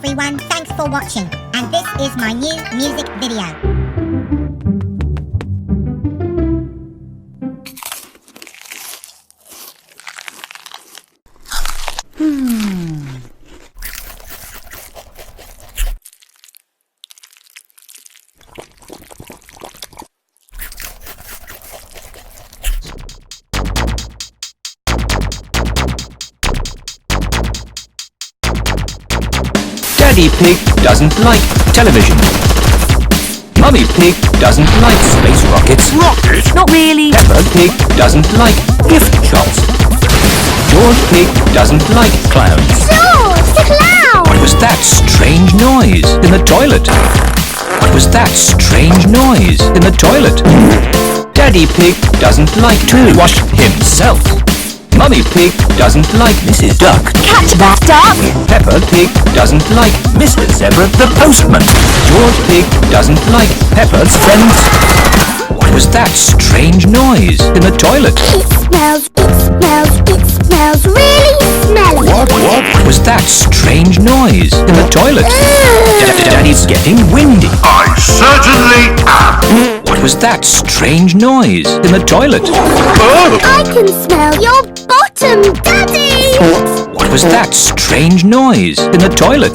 everyone, thanks for watching, and this is my new music video. Daddy Pig doesn't like television. Mummy Pig doesn't like space rockets. Rockets? Not really. Peppa Pig doesn't like gift shops. George Pig doesn't like clowns. George, the clown! What was that strange noise in the toilet? What was that strange noise in the toilet? Daddy Pig doesn't like to wash himself. Mummy Pig doesn't like Mrs. Duck. Catch that duck! Peppa Pig doesn't like Mr. Zebra the postman. George Pig doesn't like Peppa's friends. What was that strange noise in the toilet? It smells really smelly. What was that strange noise in the toilet? Daddy's getting windy. I certainly am. What was that strange noise in the toilet? I can smell your bottom, Daddy! What was that strange noise in the toilet?